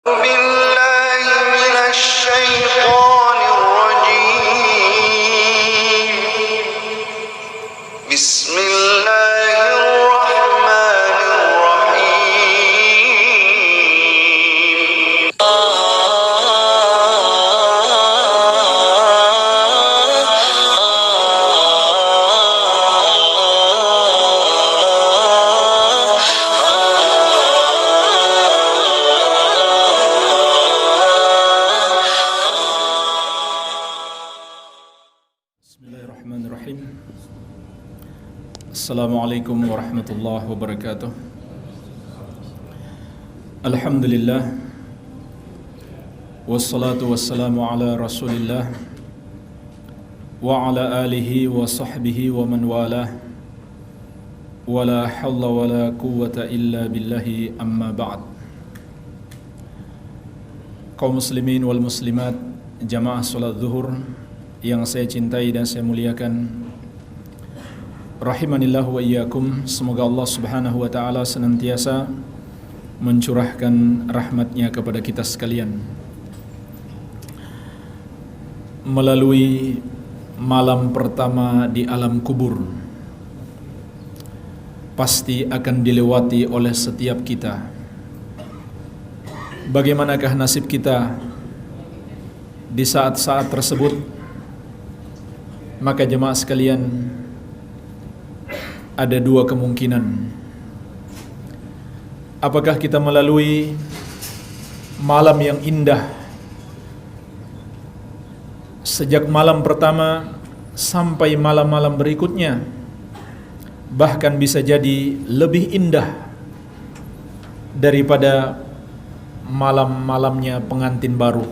بالله من الشيطان الرجيم بسم الله الرحمن الرحيم Bismillahirrahmanirrahim. Assalamualaikum warahmatullahi wabarakatuh. Alhamdulillah, wassalatu wassalamu ala rasulillah wa ala alihi wa sahbihi wa man walah, wa la hawla wa la quwwata illa billahi, amma ba'd. Kaum muslimin wal muslimat, jamaah salat zuhur yang saya cintai dan saya muliakan, rahimanillah wa iyyakum. Semoga Allah subhanahu wa ta'ala senantiasa mencurahkan rahmatnya kepada kita sekalian. Melalui malam pertama di alam kubur, pasti akan dilewati oleh setiap kita. Bagaimanakah nasib kita di saat-saat tersebut? Maka jemaah sekalian, ada dua kemungkinan. Apakah kita melalui malam yang indah, sejak malam pertama sampai malam-malam berikutnya, bahkan bisa jadi lebih indah daripada malam-malamnya pengantin baru.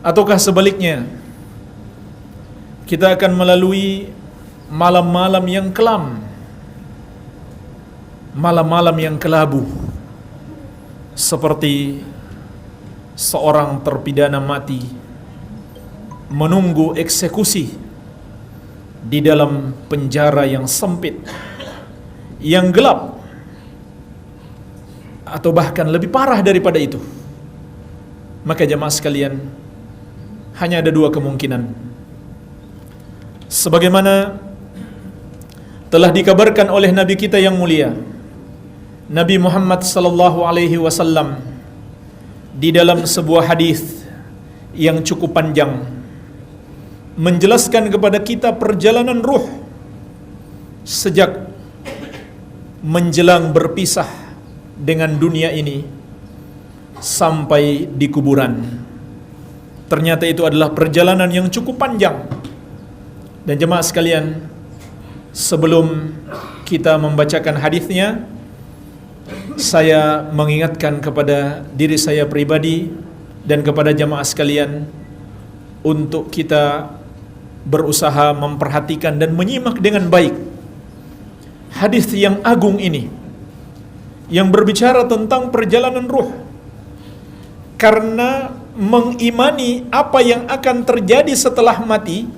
Ataukah sebaliknya, kita akan melalui malam-malam yang kelam, malam-malam yang kelabu, seperti seorang terpidana mati menunggu eksekusi di dalam penjara yang sempit, yang gelap, atau bahkan lebih parah daripada itu. Maka jemaah sekalian, hanya ada dua kemungkinan. Sebagaimana telah dikabarkan oleh Nabi kita yang mulia, Nabi Muhammad sallallahu alaihi wasallam, di dalam sebuah hadis yang cukup panjang, menjelaskan kepada kita perjalanan ruh sejak menjelang berpisah dengan dunia ini sampai di kuburan. Ternyata itu adalah perjalanan yang cukup panjang. Dan jemaah sekalian, sebelum kita membacakan hadisnya, saya mengingatkan kepada diri saya pribadi dan kepada jemaah sekalian untuk kita berusaha memperhatikan dan menyimak dengan baik hadis yang agung ini, yang berbicara tentang perjalanan ruh. Karena mengimani apa yang akan terjadi setelah mati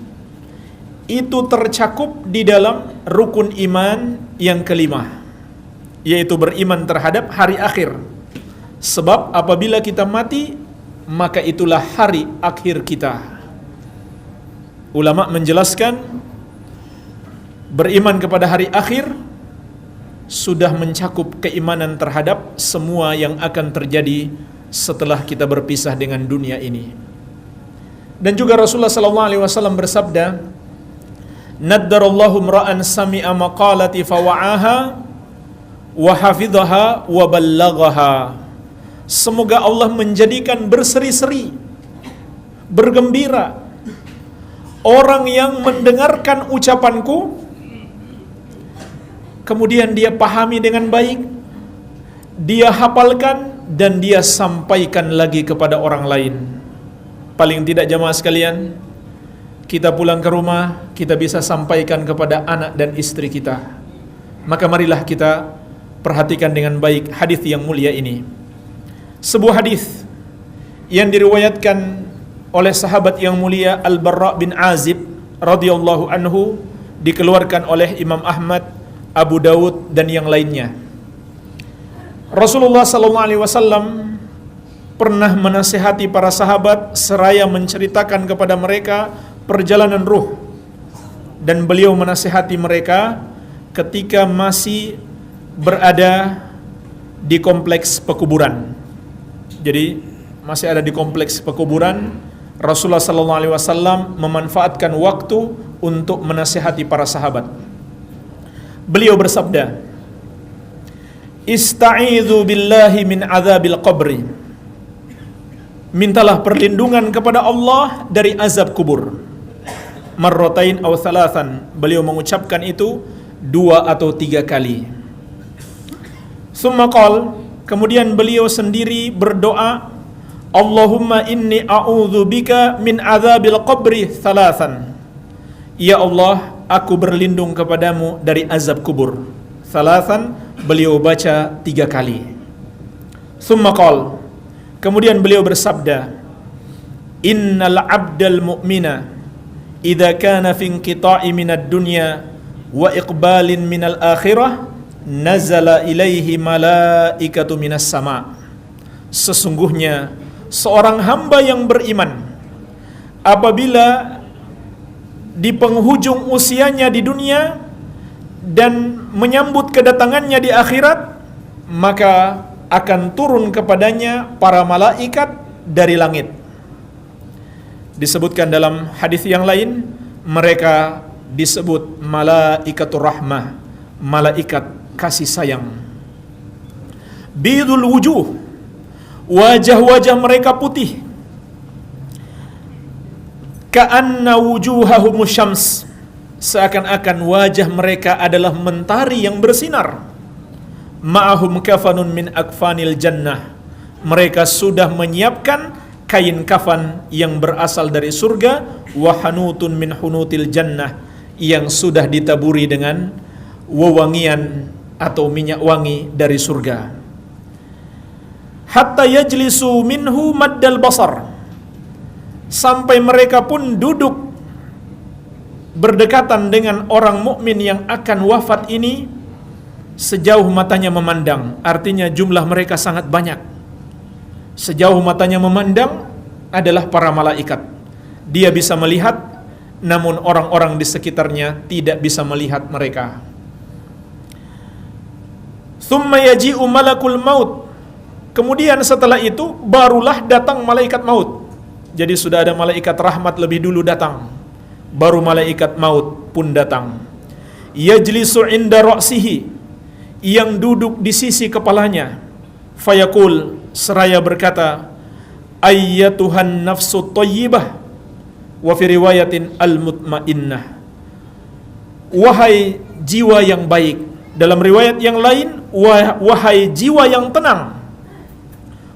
itu tercakup di dalam rukun iman yang kelima, yaitu beriman terhadap hari akhir. Sebab apabila kita mati, maka itulah hari akhir kita. Ulama menjelaskan, beriman kepada hari akhir sudah mencakup keimanan terhadap semua yang akan terjadi setelah kita berpisah dengan dunia ini. Dan juga Rasulullah sallallahu alaihi wasallam bersabda, "Naddarallahu imra'an sami'a maqalati fawa'aha wa hafidhaha wa ballaghaha." Semoga Allah menjadikan berseri-seri, bergembira orang yang mendengarkan ucapanku, kemudian dia pahami dengan baik, dia hafalkan, dan dia sampaikan lagi kepada orang lain. Paling tidak jemaah sekalian, kita pulang ke rumah, kita bisa sampaikan kepada anak dan istri kita. Maka marilah kita perhatikan dengan baik hadis yang mulia ini. Sebuah hadis yang diriwayatkan oleh sahabat yang mulia Al-Barra bin Azib radhiyallahu anhu, dikeluarkan oleh Imam Ahmad, Abu Dawud dan yang lainnya. Rasulullah sallallahu alaihi wasallam pernah menasihati para sahabat seraya menceritakan kepada mereka perjalanan ruh, dan beliau menasihati mereka ketika masih berada di kompleks pekuburan. Jadi masih ada di kompleks pekuburan, Rasulullah SAW memanfaatkan waktu untuk menasihati para sahabat. Beliau bersabda, "Ista'idzu billahi min azabil qabri." Mintalah perlindungan kepada Allah dari azab kubur. Marratain aw thalathan. Beliau mengucapkan itu 2 atau 3 kali. Summa qala, kemudian beliau sendiri berdoa, "Allahumma inni a'udzu bika min azabil qabri thalathan." Ya Allah, aku berlindung kepadamu dari azab kubur. Thalathan, beliau baca 3 kali. Summa qala, kemudian beliau bersabda, "Innal 'abdal mu'mina idza kana fi inqita'i minad dunya wa iqbalin minal akhirah nazala ilaihi malaikatu minas sama." Sesungguhnya seorang hamba yang beriman apabila di penghujung usianya di dunia dan menyambut kedatangannya di akhirat, maka akan turun kepadanya para malaikat dari langit. Disebutkan dalam hadis yang lain, mereka disebut malaikatur rahmah, malaikat kasih sayang. Bidul wujuh, wajah-wajah mereka putih. Ka'anna wujuhahum syams, seakan-akan wajah mereka adalah mentari yang bersinar. Ma'ahum kafanun min akfanil jannah, mereka sudah menyiapkan kain kafan yang berasal dari surga, wa hanutun min hunutil jannah, yang sudah ditaburi dengan wewangian atau minyak wangi dari surga. Hatta yajlisu minhu maddal basar, sampai mereka pun duduk berdekatan dengan orang mukmin yang akan wafat ini sejauh matanya memandang. Artinya jumlah mereka sangat banyak. Sejauh matanya memandang adalah para malaikat. Dia bisa melihat, namun orang-orang di sekitarnya tidak bisa melihat mereka. Thumma yaji'u malakul maut, kemudian setelah itu barulah datang malaikat maut. Jadi sudah ada malaikat rahmat lebih dulu datang, baru malaikat maut pun datang. Yajlisu inda ra'sihi, yang duduk di sisi kepalanya. Fayaqul, seraya berkata, ayyatuhan nafsu thayyibah, wa fi riwayatin al-mutmainnah, wahai jiwa yang baik. Dalam riwayat yang lain, wahai jiwa yang tenang,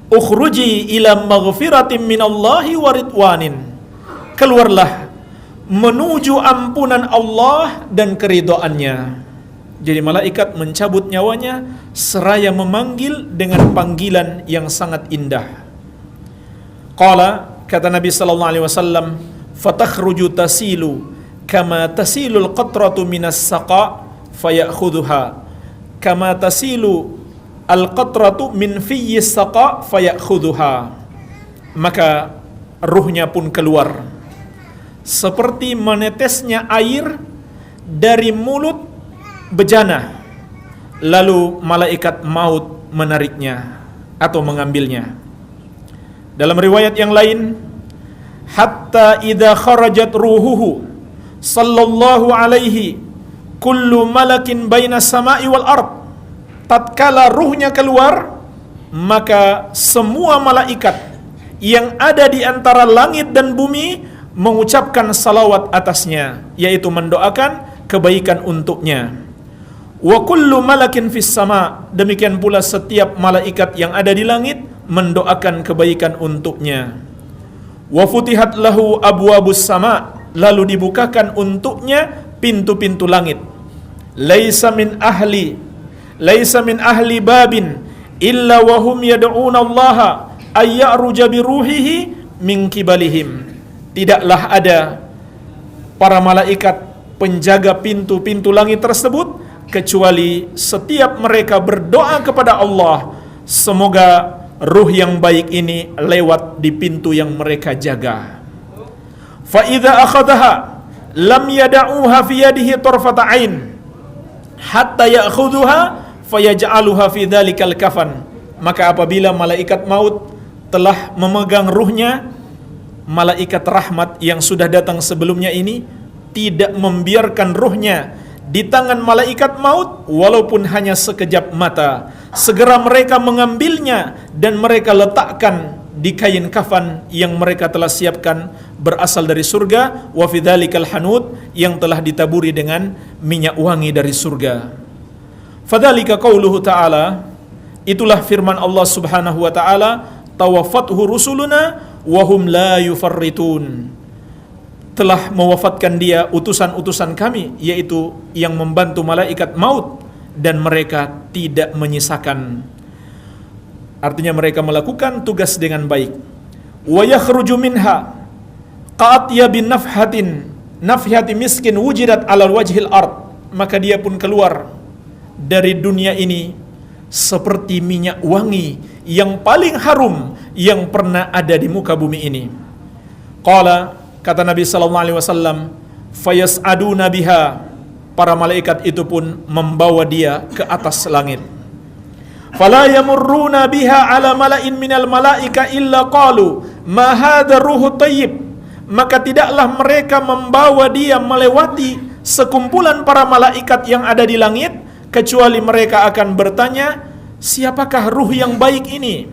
ukhruji ila maghfiratin minallahi wa ridwanin, keluarlah menuju ampunan Allah dan keridhaannya. Jadi malaikat mencabut nyawanya seraya memanggil dengan panggilan yang sangat indah. Qala, kata Nabi sallallahu alaihi wasallam, fatakhruju tasilu kama tasilul qatratu minas saqa fayakhudhuha kama tasilu al-qatratu min fiyyi saqa fayakhudhuha. Maka ruhnya pun keluar seperti menetesnya air dari mulut bejana, lalu malaikat maut menariknya atau mengambilnya. Dalam riwayat yang lain, hatta idza kharajat ruhuhu sallallahu alaihi kullu malakin baina samai wal ard, tatkala ruhnya keluar, maka semua malaikat yang ada di antara langit dan bumi mengucapkan salawat atasnya, yaitu mendoakan kebaikan untuknya. Wa kullu malakin fis sama, demikian pula setiap malaikat yang ada di langit mendoakan kebaikan untuknya. Wa futihat lahu abwabus sama, lalu dibukakan untuknya pintu-pintu langit. Laisa min ahli babin illa wa hum yad'una Allah ay ya'ruja bi ruhihi min kibalihim. Tidaklah ada para malaikat penjaga pintu-pintu langit tersebut kecuali setiap mereka berdoa kepada Allah, semoga ruh yang baik ini lewat di pintu yang mereka jaga. Fa idza akhadhaha lam yada'uha fi yadihi tarfata ain hatta ya'khudhuha fayaj'aluha fi dzalikal kafan. Maka apabila malaikat maut telah memegang ruhnya, malaikat rahmat yang sudah datang sebelumnya ini tidak membiarkan ruhnya di tangan malaikat maut walaupun hanya sekejap mata. Segera mereka mengambilnya dan mereka letakkan di kain kafan yang mereka telah siapkan berasal dari surga, wa fi dzalikal hanud, yang telah ditaburi dengan minyak wangi dari surga. Fadzalika qauluhu ta'ala, itulah firman Allah Subhanahu wa ta'ala, tawaffathu rusuluna wa hum la yufarritun. Telah mewafatkan dia utusan-utusan kami, yaitu yang membantu malaikat maut, dan mereka tidak menyisakan. Artinya mereka melakukan tugas dengan baik. Wa yakhruju minha qa'atya bin nafhati miskin wujidat alal wajhil ard. Maka dia pun keluar dari dunia ini seperti minyak wangi yang paling harum yang pernah ada di muka bumi ini. Qala, kata Nabi sallallahu alaihi wasallam, fayas'aduna biha, para malaikat itu pun membawa dia ke atas langit. Fala yamurruna biha ala mala'in minal malaika illa qalu ma hadha ruhu thayyib. Maka tidaklah mereka membawa dia melewati sekumpulan para malaikat yang ada di langit kecuali mereka akan bertanya, siapakah ruh yang baik ini?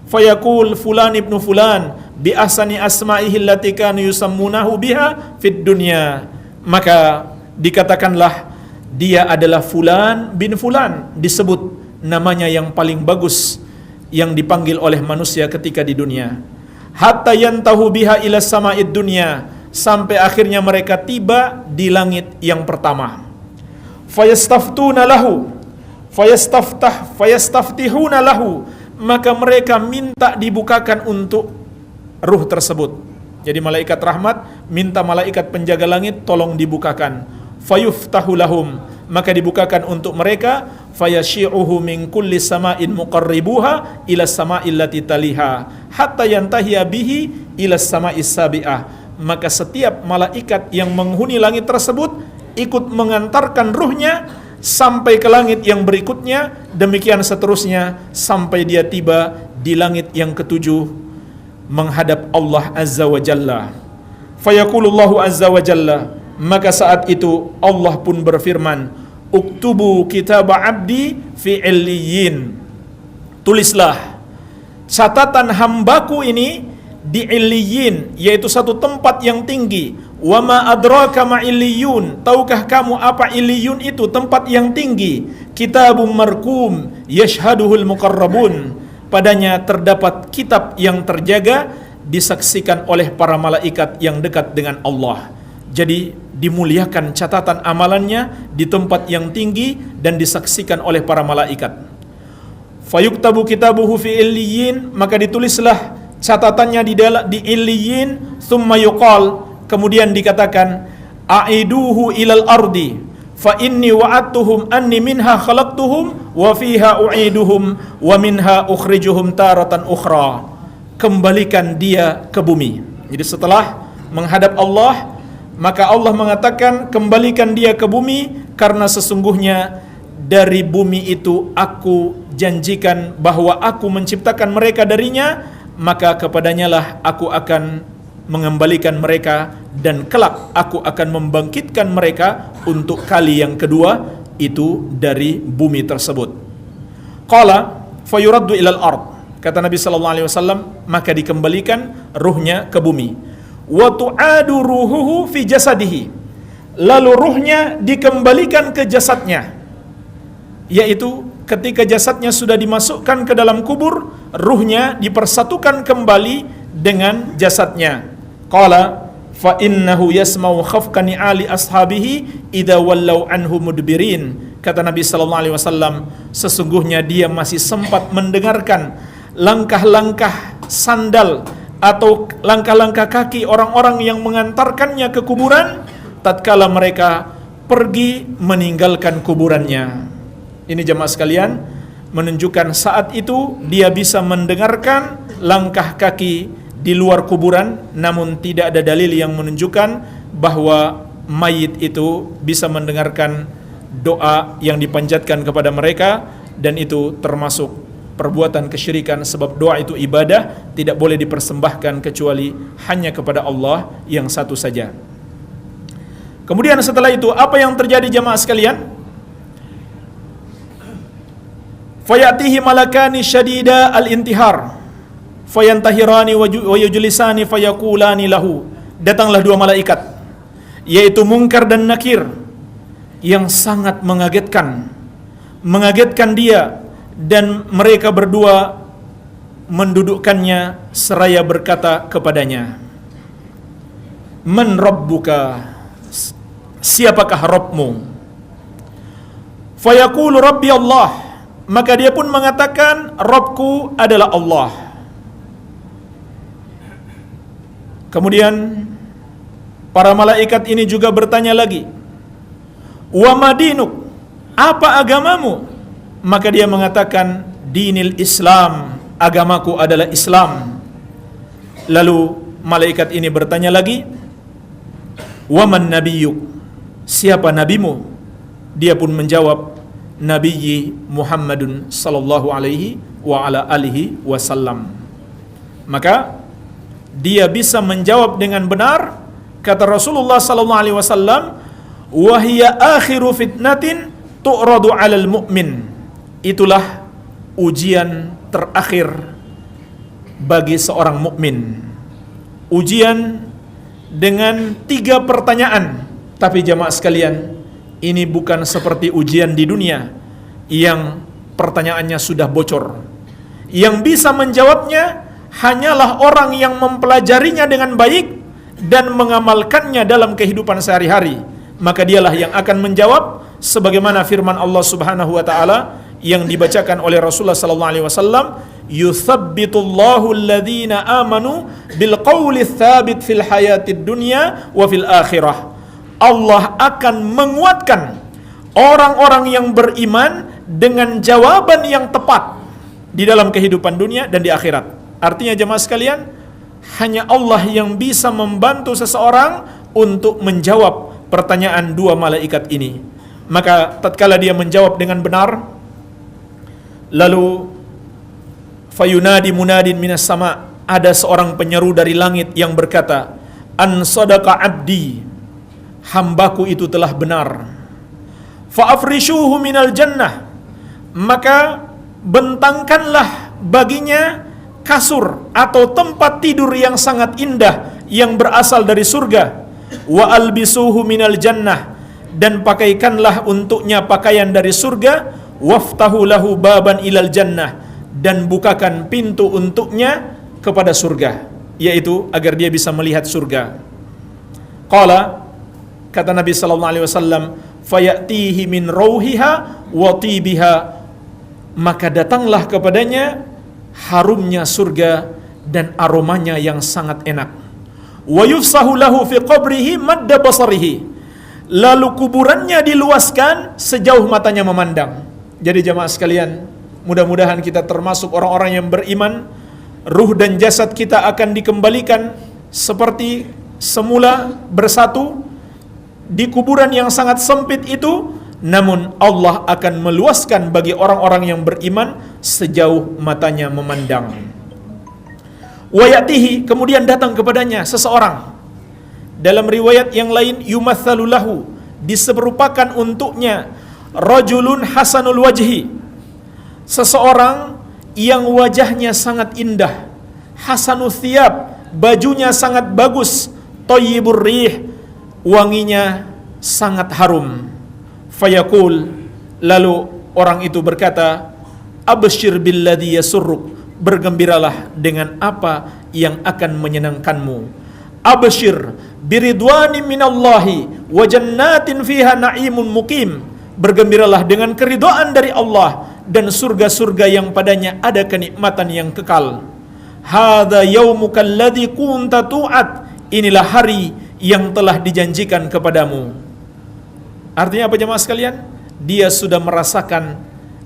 Fayaqul fulan ibnu fulan bi ahsani asma'ihi allati kanu yusammunahu biha fid dunya. Maka dikatakanlah dia adalah fulan bin fulan, disebut namanya yang paling bagus yang dipanggil oleh manusia ketika di dunia. Hatta yantahu biha ila sama'id dunya, sampai akhirnya mereka tiba di langit yang pertama. Fayastaftuna lahu fayastaftihuna lahu, maka mereka minta dibukakan untuk ruh tersebut. Jadi malaikat rahmat minta malaikat penjaga langit tolong dibukakan. Fayuftahu lahum, maka dibukakan untuk mereka. Fayashi'uhu min kulli sama'in muqarribuha ila sama'il lati taliha hatta yantahiya bihi ila sama'is sabi'ah. Maka setiap malaikat yang menghuni langit tersebut ikut mengantarkan ruhnya sampai ke langit yang berikutnya, demikian seterusnya sampai dia tiba di langit yang ketujuh menghadap Allah Azza wa Jalla. Fayaqulullahu Azza wa Jalla, maka saat itu Allah pun berfirman, uktubu kitab abdi fi illiyin. Tulislah catatan hambaku ini di illiyin, yaitu satu tempat yang tinggi. Wa ma adraka ma illiyun, tahukah kamu apa illiyun itu? Tempat yang tinggi. Kitabum markum yashhaduhul muqarrabun, padanya terdapat kitab yang terjaga, disaksikan oleh para malaikat yang dekat dengan Allah. Jadi dimuliakan catatan amalannya di tempat yang tinggi dan disaksikan oleh para malaikat. Fayuktabu kitabuhu fi illiyin, maka ditulislah catatannya di illiyin. Thumma yuqal, kemudian dikatakan, aiduhu ilal ardi fa inni wa'adtuhum anni minha khalaqtuhum wa fiha u'iduhum wa minha ukhrijuhum taratan ukhra. Kembalikan dia ke bumi. Jadi setelah menghadap Allah, maka Allah mengatakan, kembalikan dia ke bumi, karena sesungguhnya dari bumi itu aku janjikan bahwa aku menciptakan mereka darinya, maka kepadanya lah aku akan mengembalikan mereka, dan kelak aku akan membangkitkan mereka untuk kali yang kedua itu dari bumi tersebut. Qala fayuraddu ilal ard, kata Nabi sallallahu alaihi wasallam, maka dikembalikan ruhnya ke bumi. Wa tu'adu ruhuhu fi jasadihi, lalu ruhnya dikembalikan ke jasadnya, yaitu ketika jasadnya sudah dimasukkan ke dalam kubur, ruhnya dipersatukan kembali dengan jasadnya. Qala fa innahu yasma'u khafqa ni'ali ashabihi idza wallau anhu mudbirin, kata Nabi sallallahu alaihi wasallam, sesungguhnya dia masih sempat mendengarkan langkah-langkah sandal atau langkah-langkah kaki orang-orang yang mengantarkannya ke kuburan tatkala mereka pergi meninggalkan kuburannya. Ini jemaah sekalian, menunjukkan saat itu dia bisa mendengarkan langkah kaki di luar kuburan, namun tidak ada dalil yang menunjukkan bahwa mayit itu bisa mendengarkan doa yang dipanjatkan kepada mereka, dan itu termasuk perbuatan kesyirikan, sebab doa itu ibadah, tidak boleh dipersembahkan kecuali hanya kepada Allah yang satu saja. Kemudian setelah itu apa yang terjadi jamaah sekalian? Fayatihi malakani syadida al-intihar fayantahirani wa yujlisani fayaqulani lahu. Datanglah dua malaikat, yaitu Munkar dan Nakir, yang sangat mengagetkan dia, dan mereka berdua mendudukkannya seraya berkata kepadanya, Man rabbuka, siapakah Rabbmu? Fayaqulu Rabbi Allah, maka dia pun mengatakan, Rabbku adalah Allah. Kemudian para malaikat ini juga bertanya lagi, Wa madinuk, apa agamamu? Maka dia mengatakan, Dinil Islam, agamaku adalah Islam. Lalu malaikat ini bertanya lagi, Wa man nabiyuk, siapa nabimu? Dia pun menjawab, Nabiyyi Muhammadun sallallahu alaihi wa ala alihi wasallam. Maka dia bisa menjawab dengan benar. Kata Rasulullah sallallahu alaihi wasallam, wa hiya akhiru fitnatin tu'radu 'alal mu'min. Itulah ujian terakhir bagi seorang mukmin. Ujian dengan 3 pertanyaan. Tapi jamaah sekalian, ini bukan seperti ujian di dunia yang pertanyaannya sudah bocor. Yang bisa menjawabnya hanyalah orang yang mempelajarinya dengan baik dan mengamalkannya dalam kehidupan sehari-hari. Maka dialah yang akan menjawab, sebagaimana firman Allah Subhanahu wa taala yang dibacakan oleh Rasulullah sallallahu alaihi wasallam, yuthabbitullahu alladhina amanu bil qawli tsabit fil hayatid dunya wa fil akhirah. Allah akan menguatkan orang-orang yang beriman dengan jawaban yang tepat di dalam kehidupan dunia dan di akhirat. Artinya jemaah sekalian, hanya Allah yang bisa membantu seseorang untuk menjawab pertanyaan 2 malaikat ini. Maka tatkala dia menjawab dengan benar, lalu fayunadi munadin minas sama, ada seorang penyeru dari langit yang berkata, An sadaqa abdi, hambaku itu telah benar. Fa'afrishuhu minal jannah, maka bentangkanlah baginya kasur atau tempat tidur yang sangat indah yang berasal dari surga. Wa albisuhu minal jannah, dan pakaikanlah untuknya pakaian dari surga. Waftahu lahu baban ilal jannah, dan bukakan pintu untuknya kepada surga, yaitu agar dia bisa melihat surga. Qala, kata Nabi sallallahu alaihi wasallam, fayatihi min rauhiha wa tibiha, maka datanglah kepadanya harumnya surga dan aromanya yang sangat enak. Wa yufsahu lahu fi qabrihi madda basarihi, lalu kuburannya diluaskan sejauh matanya memandang. Jadi jamaah sekalian, mudah-mudahan kita termasuk orang-orang yang beriman. Ruh dan jasad kita akan dikembalikan seperti semula bersatu di kuburan yang sangat sempit itu, namun Allah akan meluaskan bagi orang-orang yang beriman sejauh matanya memandang. Wayatihi, kemudian datang kepadanya seseorang. Dalam riwayat yang lain, yumatsalu lahu, diserupakan untuknya rajulun hasanul wajhi, seseorang yang wajahnya sangat indah, hasanul thiyab, bajunya sangat bagus, thayyibur rih, wanginya sangat harum. Fayaqul, lalu orang itu berkata, abshir billadhi yasurruk, bergembiralah dengan apa yang akan menyenangkanmu. Abshir biridwani minallahi wa jannatin fiha na'imun muqim, bergembiralah dengan keridhaan dari Allah dan surga-surga yang padanya ada kenikmatan yang kekal. Hadza yaumuka alladzi kunta tu'ad, inilah hari yang telah dijanjikan kepadamu. Artinya apa jemaah sekalian? Dia sudah merasakan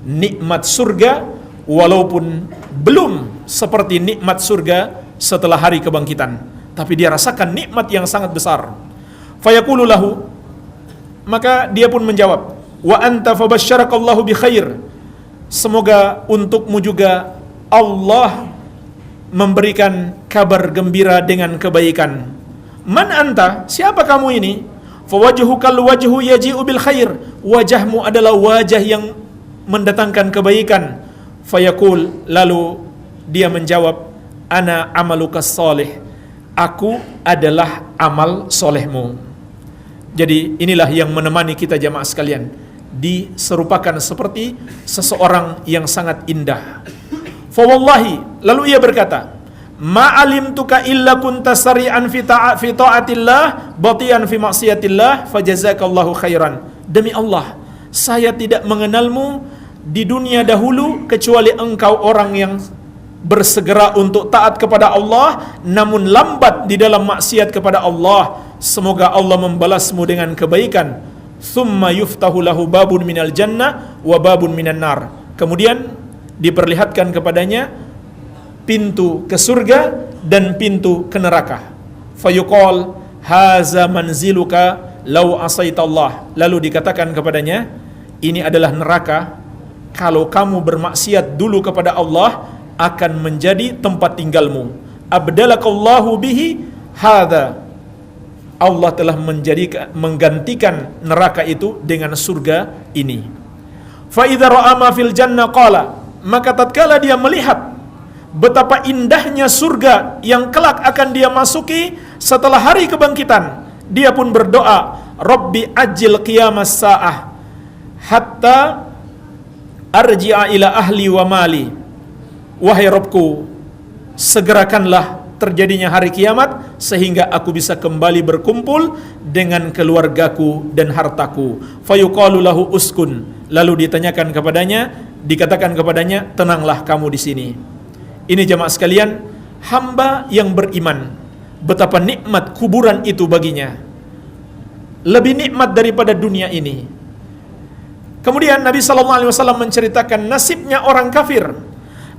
nikmat surga walaupun belum seperti nikmat surga setelah hari kebangkitan, tapi dia rasakan nikmat yang sangat besar. Fayaqulu lahu, maka dia pun menjawab, wa anta fabasyarakallahu bi khair, semoga untukmu juga Allah memberikan kabar gembira dengan kebaikan. Man anta, siapa kamu ini? Fawajhukal wajhu yaji'u bil khair, wajahmu adalah wajah yang mendatangkan kebaikan. Fayaqul, lalu dia menjawab, ana amalukas soleh, aku adalah amal solehmu. Jadi inilah yang menemani kita jamaah sekalian, diserupakan seperti seseorang yang sangat indah. Fawallahi, lalu ia berkata, ma'alimtuka illa kunta sari'an fi ta'atillah batian fi maksiatillah fajazakallahu khairan. Demi Allah, saya tidak mengenalmu di dunia dahulu kecuali engkau orang yang bersegera untuk taat kepada Allah namun lambat di dalam maksiat kepada Allah. Semoga Allah membalasmu dengan kebaikan. Thumma yuftahu lahu babun minal jannah wa babun minan nar. Kemudian diperlihatkan kepadanya pintu ke surga dan pintu ke neraka. Fayuqal haza manziluka law asaitallah. Lalu dikatakan kepadanya, ini adalah neraka, kalau kamu bermaksiat dulu kepada Allah akan menjadi tempat tinggalmu. Abdalakallahu bihi hadza, Allah telah menggantikan neraka itu dengan surga ini. Fa idza ra'a ma fil jannah qala, maka tatkala dia melihat betapa indahnya surga yang kelak akan dia masuki setelah hari kebangkitan, dia pun berdoa, Rabbi ajil qiyamas sa'ah hatta arji'a ila ahli wa mali. Wahai Rabbku, segerakanlah terjadinya hari kiamat sehingga aku bisa kembali berkumpul dengan keluargaku dan hartaku. Fayuqalu lahu uskun, lalu ditanyakan kepadanya, dikatakan kepadanya, tenanglah kamu di sini. Ini jamaah sekalian, hamba yang beriman, betapa nikmat kuburan itu baginya, lebih nikmat daripada dunia ini. Kemudian Nabi SAW menceritakan nasibnya orang kafir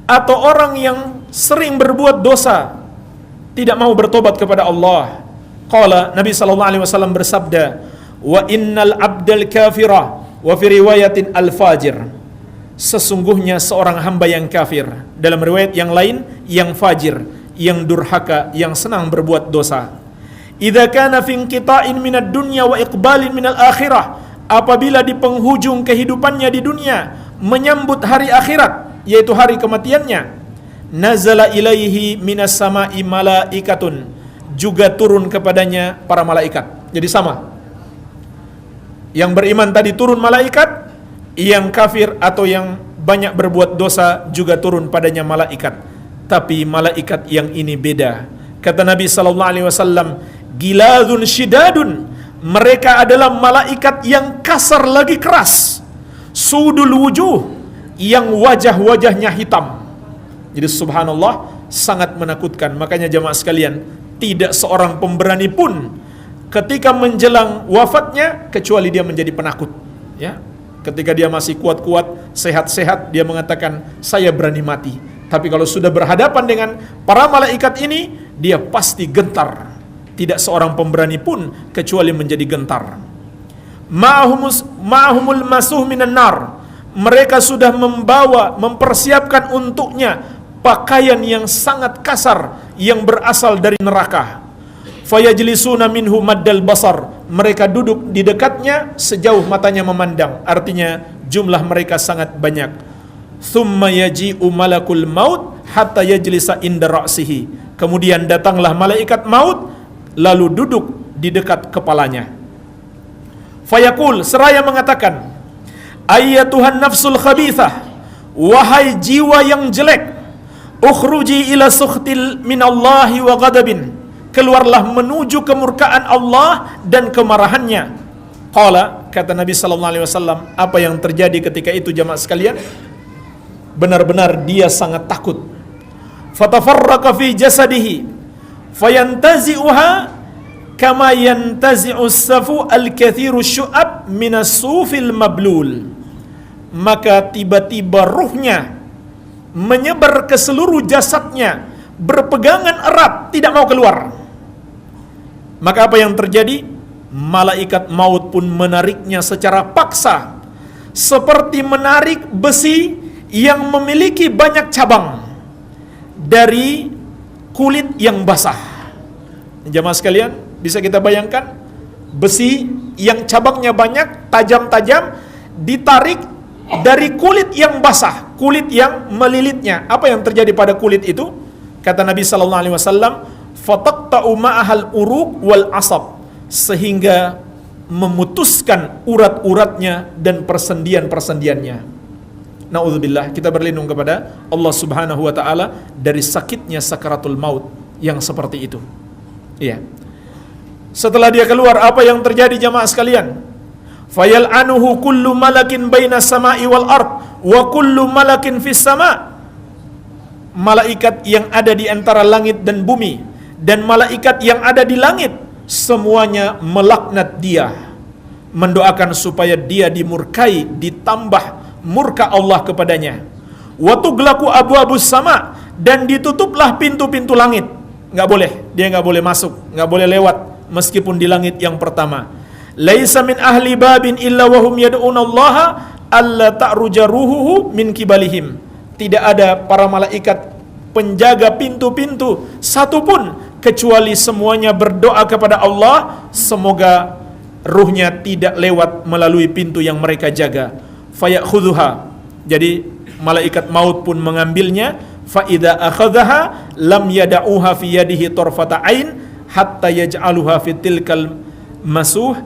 atau orang yang sering berbuat dosa, tidak mau bertobat kepada Allah. Qala, Nabi SAW bersabda, wa innal abdal kafira wa fi riwayatin al-fajir, sesungguhnya seorang hamba yang kafir, dalam riwayat yang lain yang fajir, yang durhaka, yang senang berbuat dosa. Idza kana fi inqita'in minad dunya wa iqbalin minal akhirah, apabila di penghujung kehidupannya di dunia menyambut hari akhirat, yaitu hari kematiannya, nazala ilaihi minas sama'i malaikatun, juga turun kepadanya para malaikat. Jadi sama, yang beriman tadi turun malaikat, yang kafir atau yang banyak berbuat dosa juga turun padanya malaikat. Tapi malaikat yang ini beda. Kata Nabi SAW, giladun syidadun, mereka adalah malaikat yang kasar lagi keras, sudul wujuh, yang wajah-wajahnya hitam. Jadi subhanallah, sangat menakutkan. Makanya jamaah sekalian, tidak seorang pemberani pun ketika menjelang wafatnya kecuali dia menjadi penakut, ya. Ketika dia masih kuat-kuat, sehat-sehat, dia mengatakan, saya berani mati. Tapi kalau sudah berhadapan dengan para malaikat ini, dia pasti gentar. Tidak seorang pemberani pun kecuali menjadi gentar. Ma'ahumul masuh minan nar, mereka sudah mempersiapkan untuknya pakaian yang sangat kasar yang berasal dari neraka. Fayajlisuna minhu maddal basar, mereka duduk di dekatnya sejauh matanya memandang, artinya jumlah mereka sangat banyak. Thumma yaji'u malakul maut hatta yajlisa inda ra'sihi, kemudian datanglah malaikat maut lalu duduk di dekat kepalanya. Fayaqul, seraya mengatakan, ayyatuhan nafsul khabithah, wahai jiwa yang jelek, ukhruji ila sukhtil minallahi wa ghadabin, keluarlah menuju kemurkaan Allah dan kemarahannya. Qala, kata Nabi SAW, apa yang terjadi ketika itu jamaah sekalian? Benar-benar dia sangat takut. Fatafarraqa fi jasadihi fayantazi'uha kama yantazi'us safu al-kathiru syu'ab minas sufil mablul, maka tiba-tiba ruhnya menyebar ke seluruh jasadnya, berpegangan erat, tidak mau keluar. Maka apa yang terjadi? Malaikat maut pun menariknya secara paksa, seperti menarik besi yang memiliki banyak cabang dari kulit yang basah. Jamaah sekalian, bisa kita bayangkan besi yang cabangnya banyak, tajam-tajam, ditarik dari kulit yang basah, kulit yang melilitnya. Apa yang terjadi pada kulit itu? Kata Nabi sallallahu alaihi wasallam, fataqta'u ma'ahal uruq wal asab, sehingga memutuskan urat-uratnya dan persendian-persendiannya. Nauzubillah, kita berlindung kepada Allah Subhanahu wa taala dari sakitnya sakaratul maut yang seperti itu. Iya. Setelah dia keluar, apa yang terjadi jamaah sekalian? Fayal'anuhu kullu malakin baina sama'i wal ard wa kullu malakin fis sama'. Malaikat yang ada di antara langit dan bumi dan malaikat yang ada di langit semuanya melaknat dia, mendoakan supaya dia dimurkai, ditambah murka Allah kepadanya. Wa tughlaqu abwabus sama', dan ditutuplah pintu-pintu langit. Enggak boleh, dia enggak boleh masuk, enggak boleh lewat meskipun di langit yang pertama. Laisa min ahli babin illa wahum yad'una Allah alla ta'ruja ruhuhu min kibalihim. Tidak ada para malaikat penjaga pintu-pintu satupun kecuali semuanya berdoa kepada Allah semoga ruhnya tidak lewat melalui pintu yang mereka jaga. Fayakhudhuha, jadi malaikat maut pun mengambilnya. Fa idza akhadhaha lam yada'uha fi yadihi tarfata ain hatta yaj'aluha fi tilkal masuh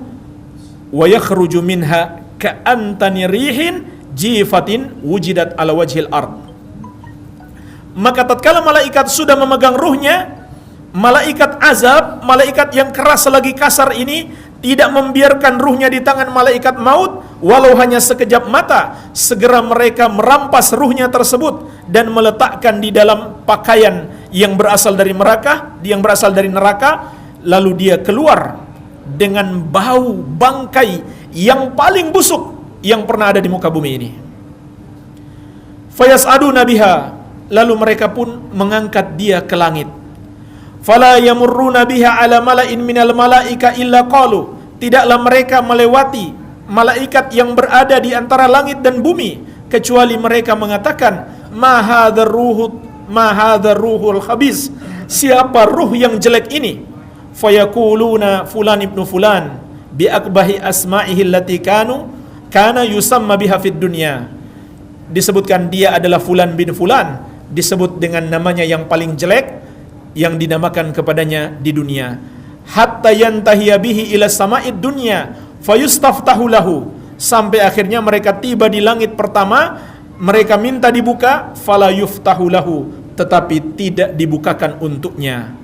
wa yakhruju minha ka'antani rihin jifatin wujidat ala wajhil ard. Maka tatkala malaikat sudah memegang ruhnya, malaikat azab, malaikat yang keras lagi kasar ini tidak membiarkan ruhnya di tangan malaikat maut walau hanya sekejap mata. Segera mereka merampas ruhnya tersebut dan meletakkan di dalam pakaian yang berasal dari neraka, lalu dia keluar dengan bau bangkai yang paling busuk yang pernah ada di muka bumi ini. Fayas'aduna biha, lalu mereka pun mengangkat dia ke langit. Fala yamurruna biha ala mala'in minal malaika illa qalu, tidaklah mereka melewati malaikat yang berada di antara langit dan bumi kecuali mereka mengatakan ma hadzal ruhul khabis, siapa ruh yang jelek ini? Fayaquluna fulan ibnu fulan bi akbahi asma'ihi allati kana yusamma biha fid dunya. Disebutkan dia adalah fulan bin fulan, disebut dengan namanya yang paling jelek yang dinamakan kepadanya di dunia. Hatta yantahiya bihi ila sama'id dunya fayustaftahu lahu, sampai akhirnya mereka tiba di langit pertama, mereka minta dibuka, fala yuftahu lahu, tetapi tidak dibukakan untuknya.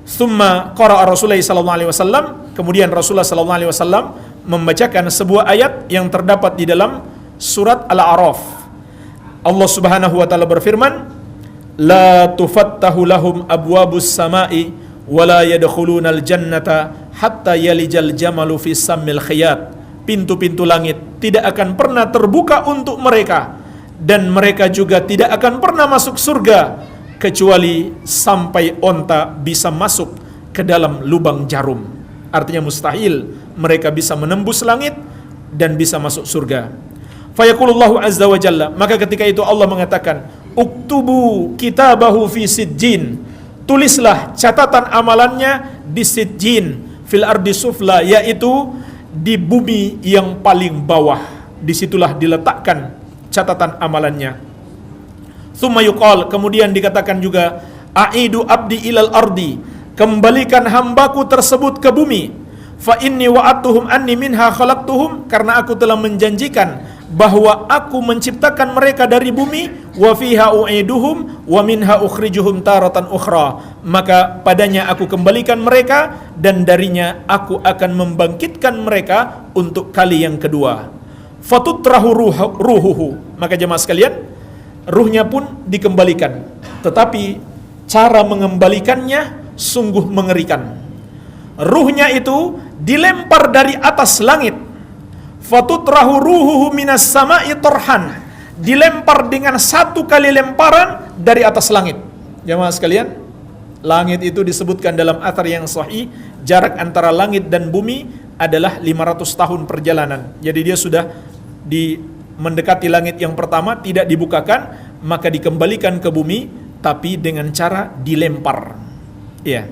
Summa qara'a Rasulullah sallallahu alaihi wasallam, kemudian Rasulullah sallallahu alaihi wasallam membacakan sebuah ayat yang terdapat di dalam surat Al-A'raf. Allah Subhanahu wa taala berfirman, la tufattahu lahum abwabus sama'i wa la yadkhulunal jannata hatta yalijal jamalu fi sammil khiyat. Pintu-pintu langit tidak akan pernah terbuka untuk mereka dan mereka juga tidak akan pernah masuk surga kecuali sampai onta bisa masuk ke dalam lubang jarum. Artinya mustahil mereka bisa menembus langit dan bisa masuk surga. Fayaqulullahu azza wa jalla, maka ketika itu Allah mengatakan, uktubu kitabahu fi sijjin, tulislah catatan amalannya di sijjin fil ardi sufla, yaitu di bumi yang paling bawah. Disitulah diletakkan catatan amalannya. Tsumma yuqal, kemudian dikatakan juga, aidu abdi ilal ardi, kembalikan hambaku tersebut ke bumi. Fa inni wa'atuhum anni minha khalaqtuhum, karena aku telah menjanjikan bahwa aku menciptakan mereka dari bumi, wa fiha u'iduhum wa minha ukhrijuhum taratan ukhra, maka padanya aku kembalikan mereka dan darinya aku akan membangkitkan mereka untuk kali yang kedua. Fatutrahu ruhuhu, maka jemaah sekalian, ruhnya pun dikembalikan, tetapi cara mengembalikannya sungguh mengerikan. Ruhnya itu dilempar dari atas langit, fatutrahu ruhuhu minas sama'i torhan, dilempar dengan satu kali lemparan dari atas langit. Jamaah sekalian, langit itu disebutkan dalam athar yang sahih, jarak antara langit dan bumi adalah 500 tahun perjalanan. Jadi dia sudah mendekati langit yang pertama, tidak dibukakan, maka dikembalikan ke bumi, tapi dengan cara dilempar. Ya.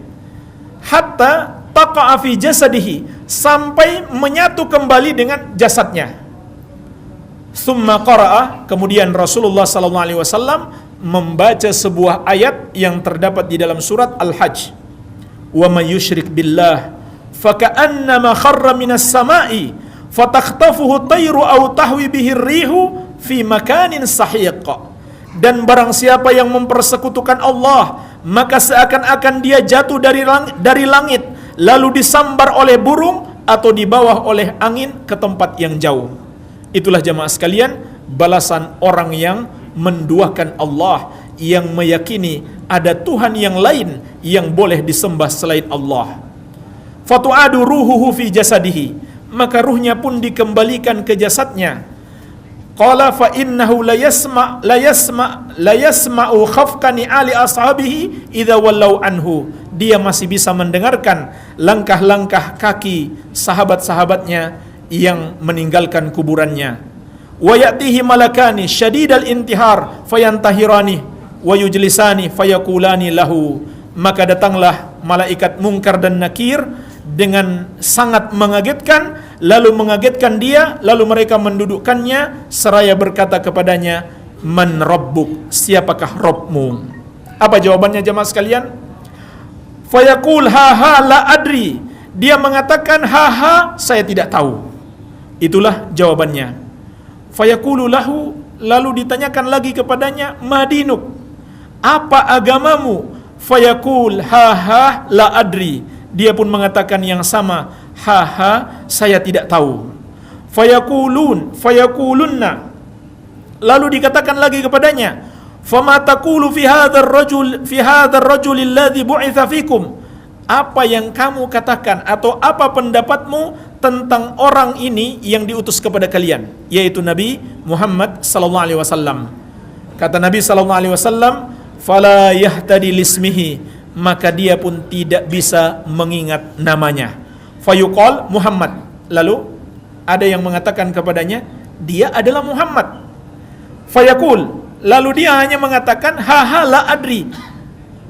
Hatta taqa'a fi jasadihi, sampai menyatu kembali dengan jasadnya. Tsumma qara'a, kemudian Rasulullah sallallahu alaihi wasallam membaca sebuah ayat yang terdapat di dalam surat Al-Hajj. Wa may yusyrik billah faka'annama kharra minas sama'i fatakhtafuhu tayru aw tahwi bihi rihu fi makanin sahiq. Dan barang siapa yang mempersekutukan Allah, maka seakan-akan dia jatuh dari langit, lalu disambar oleh burung atau dibawa oleh angin ke tempat yang jauh. Itulah jamaah sekalian balasan orang yang menduakan Allah, yang meyakini ada Tuhan yang lain yang boleh disembah selain Allah. Fatu'adu ruhuhu fi jasadihi, maka ruhnya pun dikembalikan ke jasadnya. Qala fa innahu la yasma'u khafqani ali ashabihi idza wallau anhu. Dia masih bisa mendengarkan langkah-langkah kaki sahabat-sahabatnya yang meninggalkan kuburannya. Wa ya'tihi malakani syadidal intihar fayantahirani wa yujlisani fayaqulani lahu. Maka datanglah malaikat Munkar dan Nakir dengan sangat mengagetkan, lalu mengagetkan dia, lalu mereka mendudukkannya seraya berkata kepadanya, man rabbuk, siapakah Rabbmu? Apa jawabannya jemaah sekalian? Fayaqul ha la adri, dia mengatakan ha saya tidak tahu. Itulah jawabannya. Fayaqulu lahu, lalu ditanyakan lagi kepadanya, madinuk, apa agamamu? Fayaqul ha la adri, dia pun mengatakan yang sama, ha saya tidak tahu. Fayaqulunna, lalu dikatakan lagi kepadanya, fama taqulu fi hadzal rajul alladhi bu'itsa fikum, apa yang kamu katakan atau apa pendapatmu tentang orang ini yang diutus kepada kalian, yaitu Nabi Muhammad sallallahu alaihi wasallam. Kata Nabi sallallahu alaihi wasallam, fala yahtadi lismihi, maka dia pun tidak bisa mengingat namanya. Fayuqal Muhammad, lalu ada yang mengatakan kepadanya, dia adalah Muhammad. Fayaqul, lalu dia hanya mengatakan ha la adri,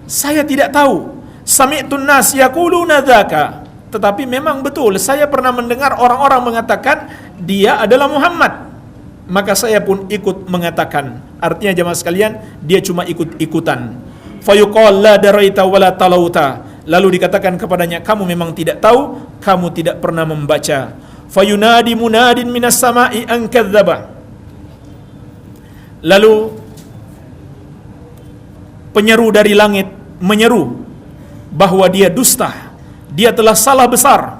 saya tidak tahu. Sami'tun nas yaquluna dzaka, tetapi memang betul saya pernah mendengar orang-orang mengatakan dia adalah Muhammad, maka saya pun ikut mengatakan. Artinya jemaah sekalian, dia cuma ikut-ikutan. Fayuqal la daraita wala talauta, lalu dikatakan kepadanya, kamu memang tidak tahu, kamu tidak pernah membaca. Fayunadi munadin minas sama'i an kadzdzaba, lalu penyeru dari langit menyeru bahwa dia dusta, dia telah salah besar.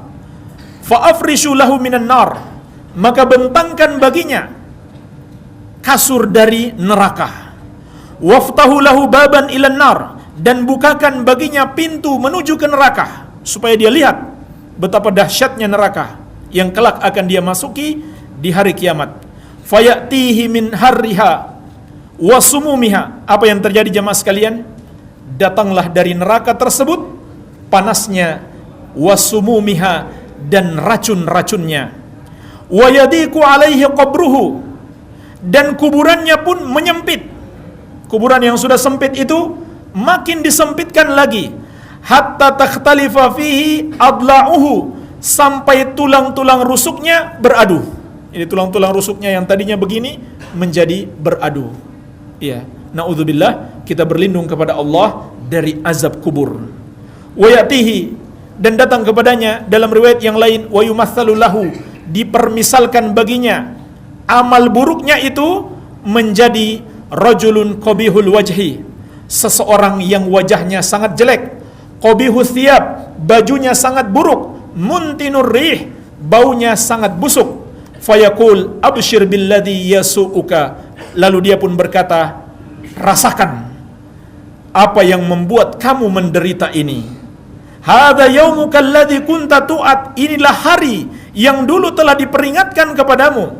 Fa afrishu lahu minan nar, maka bentangkan baginya kasur dari neraka. Waftahu lahu baban ilan nar, dan bukakan baginya pintu menuju ke neraka, supaya dia lihat betapa dahsyatnya neraka yang kelak akan dia masuki di hari kiamat. Fayatihi min harriha wa sumumiha, apa yang terjadi jemaah sekalian? Datanglah dari neraka tersebut panasnya, wa sumumiha, dan racun-racunnya. Wa yadiku alaihi qabruhu, dan kuburannya pun menyempit. Kuburan yang sudah sempit itu makin disempitkan lagi. Hatta takhtalifa fihi adla'uhu, sampai tulang-tulang rusuknya beradu. Ini tulang-tulang rusuknya yang tadinya begini menjadi beradu. Ya, naudzubillah, kita berlindung kepada Allah dari azab kubur. Wa ya'tihi, dan datang kepadanya dalam riwayat yang lain, wa yumatsalu lahu, dipermisalkan baginya amal buruknya itu menjadi rajulun qabihul wajhi, seseorang yang wajahnya sangat jelek. Qabihus thiyab, bajunya sangat buruk. Muntinur rih, baunya sangat busuk. Fayaqul abshir billadhi yasu'uka, lalu dia pun berkata, rasakan apa yang membuat kamu menderita ini. Hadza yaumuka alladhi kunta tu'at, inilah hari yang dulu telah diperingatkan kepadamu.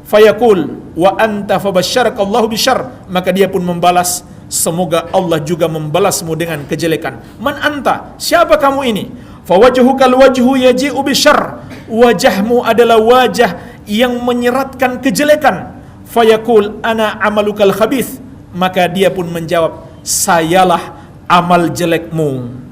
Fayaqul wa anta fabasyarakallahu bisyarr, maka dia pun membalas, semoga Allah juga membalasmu dengan kejelekan. Man anta, siapa kamu ini? Fawajhukal wajhu yaji'u bisyarr, wajahmu adalah wajah yang menyeratkan kejelekan. Fayaqul ana amalukal khabith, maka dia pun menjawab, sayalah amal jelekmu.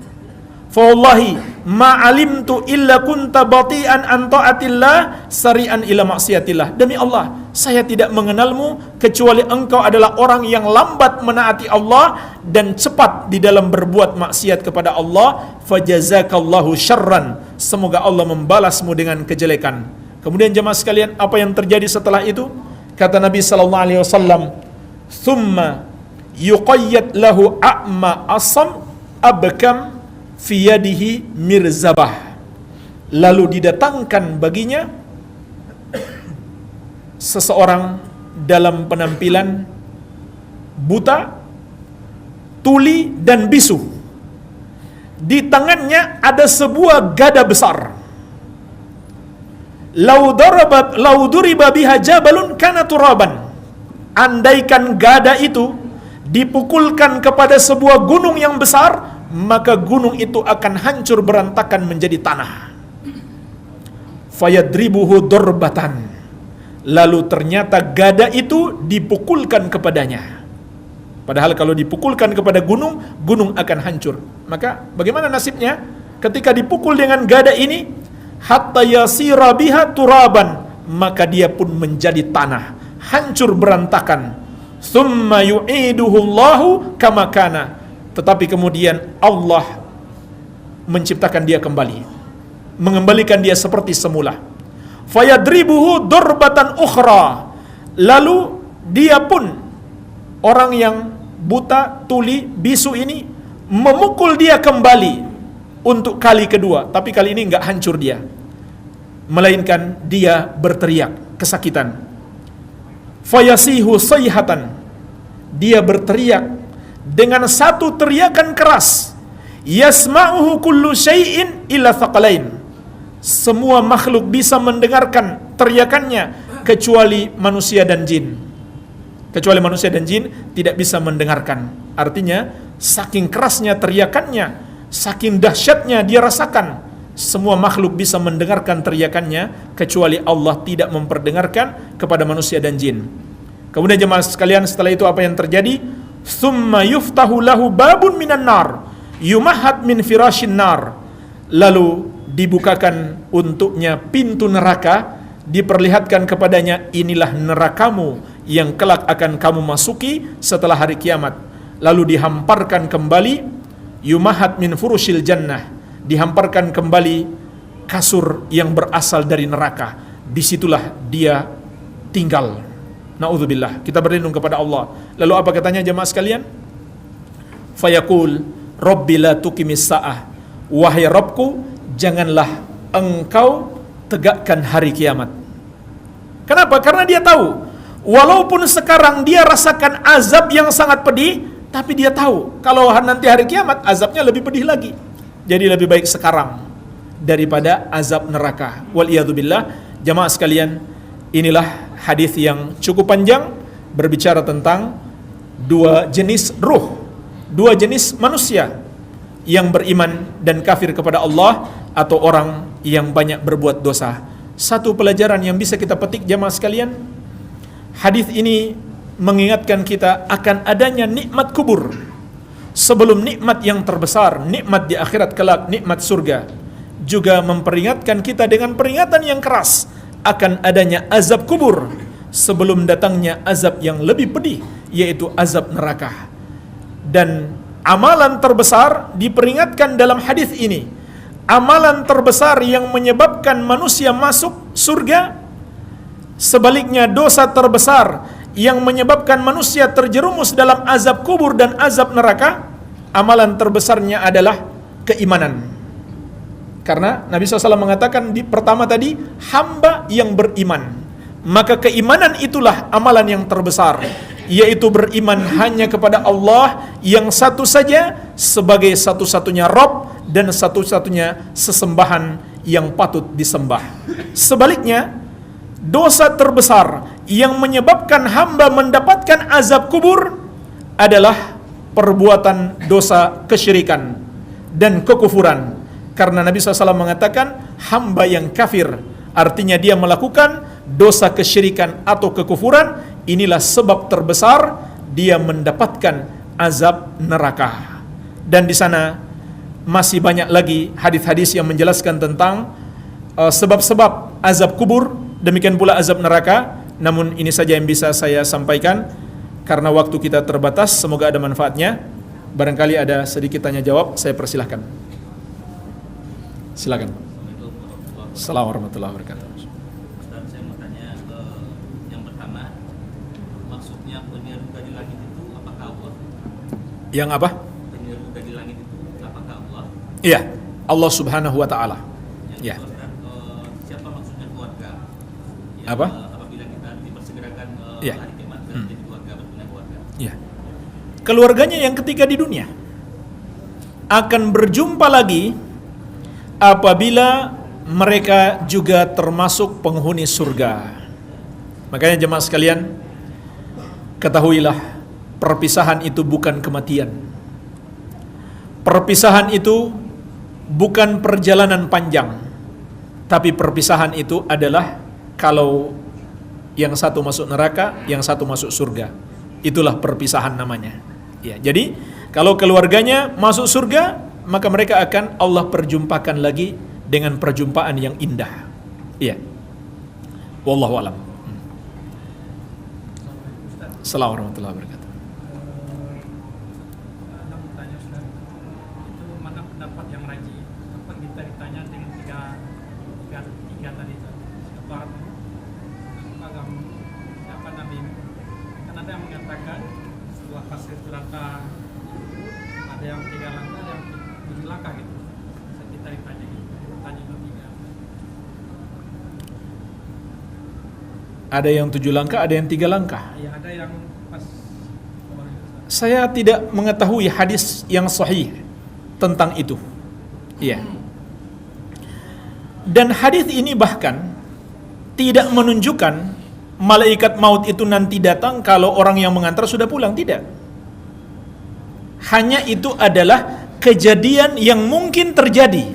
Fa wallahi ma alimtu illa kunta bati'an an ta'atillah sari'an ila maksiatillah. Demi Allah, saya tidak mengenalmu kecuali engkau adalah orang yang lambat menaati Allah dan cepat di dalam berbuat maksiat kepada Allah. Fajazakallahu syarran, semoga Allah membalasmu dengan kejelekan. Kemudian jemaah sekalian, apa yang terjadi setelah itu? Kata Nabi sallallahu alaihi wasallam, "Tsumma yuqayyad lahu a'ma asam abkam fi yadihi mirzabah." Lalu didatangkan baginya seseorang dalam penampilan buta, tuli dan bisu. Di tangannya ada sebuah gada besar. Lau duriba biha jabalun kana turaban. Andaikan gada itu dipukulkan kepada sebuah gunung yang besar, maka gunung itu akan hancur berantakan menjadi tanah. Fayadribuhu dorbatan. Lalu ternyata gada itu dipukulkan kepadanya. Padahal kalau dipukulkan kepada gunung, gunung akan hancur. Maka bagaimana nasibnya ketika dipukul dengan gada ini? Hatta yasira biha turaban, maka dia pun menjadi tanah, hancur berantakan. Tsumma yu'iduhu Allahu kama kana, tetapi kemudian Allah menciptakan dia kembali, mengembalikan dia seperti semula. Fayadribuhu dorbatan ukhra, lalu dia pun, orang yang buta, tuli, bisu ini memukul dia kembali untuk kali kedua, tapi kali ini enggak hancur dia, melainkan dia berteriak kesakitan. Fayasihu sayhatan, dia berteriak dengan satu teriakan keras. Yasma'uhu kullu syai'in illa thaqalain, semua makhluk bisa mendengarkan teriakannya kecuali manusia dan jin. Kecuali manusia dan jin tidak bisa mendengarkan. Artinya saking kerasnya teriakannya, saking dahsyatnya dia rasakan, semua makhluk bisa mendengarkan teriakannya kecuali Allah tidak memperdengarkan kepada manusia dan jin. Kemudian jemaah sekalian, setelah itu apa yang terjadi? Tsumma yuftahu lahu babun minan nar yumahat min firashin nar, lalu dibukakan untuknya pintu neraka, diperlihatkan kepadanya, inilah nerakamu yang kelak akan kamu masuki setelah hari kiamat. Lalu dihamparkan kembali, yumahat min furushil jannah, dihamparkan kembali kasur yang berasal dari neraka. Disitulah dia tinggal. Na'udzubillah, kita berlindung kepada Allah. Lalu apa katanya jemaah sekalian? Fayaqul Rabbi la tuqimis sa'ah, wahai Rabbku, janganlah engkau tegakkan hari kiamat. Kenapa? Karena dia tahu, walaupun sekarang dia rasakan azab yang sangat pedih, tapi dia tahu kalau nanti hari kiamat azabnya lebih pedih lagi. Jadi lebih baik sekarang daripada azab neraka. Waliyadzubillah. Jamaah sekalian, inilah hadis yang cukup panjang berbicara tentang dua jenis ruh, dua jenis manusia, yang beriman dan kafir kepada Allah, atau orang yang banyak berbuat dosa. Satu pelajaran yang bisa kita petik jamaah sekalian, hadis ini mengingatkan kita akan adanya nikmat kubur sebelum nikmat yang terbesar, nikmat di akhirat kelak, nikmat surga. Juga memperingatkan kita dengan peringatan yang keras akan adanya azab kubur sebelum datangnya azab yang lebih pedih, yaitu azab neraka. Dan amalan terbesar diperingatkan dalam hadis ini, amalan terbesar yang menyebabkan manusia masuk surga. Sebaliknya, dosa terbesar yang menyebabkan manusia terjerumus dalam azab kubur dan azab neraka, amalan terbesarnya adalah keimanan. Karena Nabi SAW mengatakan di pertama tadi, hamba yang beriman. Maka keimanan itulah amalan yang terbesar, yaitu beriman hanya kepada Allah yang satu saja sebagai satu-satunya Rabb dan satu-satunya sesembahan yang patut disembah. Sebaliknya, dosa terbesar yang menyebabkan hamba mendapatkan azab kubur adalah perbuatan dosa kesyirikan dan kekufuran. Karena Nabi SAW mengatakan hamba yang kafir, artinya dia melakukan dosa kesyirikan atau kekufuran, inilah sebab terbesar dia mendapatkan azab neraka. Dan di sana masih banyak lagi hadis-hadis yang menjelaskan tentang sebab-sebab azab kubur, demikian pula azab neraka. Namun ini saja yang bisa saya sampaikan karena waktu kita terbatas. Semoga ada manfaatnya. Barangkali ada sedikit tanya jawab, saya persilahkan. Silakan. Assalamualaikum warahmatullahi wabarakatuh. Ustaz, saya mau tanya yang pertama, maksudnya penyeruga di langit itu apakah Allah? Yang apa? Penyeruga di langit itu apakah Allah? Iya, Allah Subhanahu wa taala. Yang Ya. kedua, Ustaz, siapa maksudnya keluarga? Yang, Apa? Apabila kita dipersegerakan Ya. hari kiamat dan menjadi keluarga, berpindah keluarga. Ya. Keluarganya yang ketiga di dunia akan berjumpa lagi apabila mereka juga termasuk penghuni surga. Makanya jemaah sekalian, ketahuilah perpisahan itu bukan kematian. Perpisahan itu bukan perjalanan panjang. Tapi perpisahan itu adalah kalau yang satu masuk neraka, yang satu masuk surga. Itulah perpisahan namanya. Ya, jadi kalau keluarganya masuk surga, maka mereka akan Allah perjumpakan lagi dengan perjumpaan yang indah. Iya. Wallahu a'lam. Assalamualaikum warahmatullahi wabarakatuh. Ada bertanya Ustaz, itu mana pendapat yang rajih? Apa kita ditanya dengan tiga tadi Ustaz? Siapa agama, siapa Nabi? Kan ada yang mengatakan sebuah pasir neraka itu ada yang 3 langkah, ada yang 7 langkah gitu. Kita ditanya gitu, tanya itu 3. Ada yang 7 langkah, ada yang 3 langkah. Ya ada yang pas Saya tidak mengetahui hadis yang sahih tentang itu. Iya. Dan hadis ini bahkan tidak menunjukkan malaikat maut itu nanti datang kalau orang yang mengantar sudah pulang, tidak. Hanya itu adalah kejadian yang mungkin terjadi.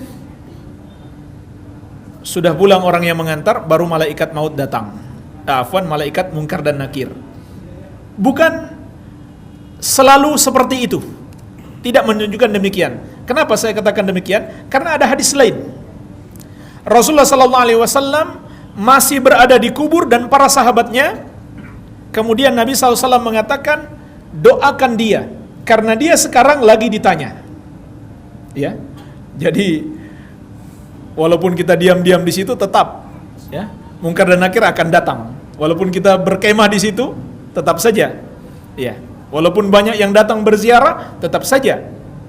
Sudah pulang orang yang mengantar, baru malaikat maut datang. Afwan, malaikat mungkar dan nakir. Bukan selalu seperti itu. Tidak menunjukkan demikian. Kenapa saya katakan demikian? Karena ada hadis lain. Rasulullah SAW masih berada di kubur dan para sahabatnya. Kemudian Nabi SAW mengatakan, doakan dia, karena dia sekarang lagi ditanya. Ya, jadi walaupun kita diam-diam di situ, tetap ya mungkar dan nakir akan datang. Walaupun kita berkemah di situ, tetap saja. Ya, walaupun banyak yang datang berziarah, tetap saja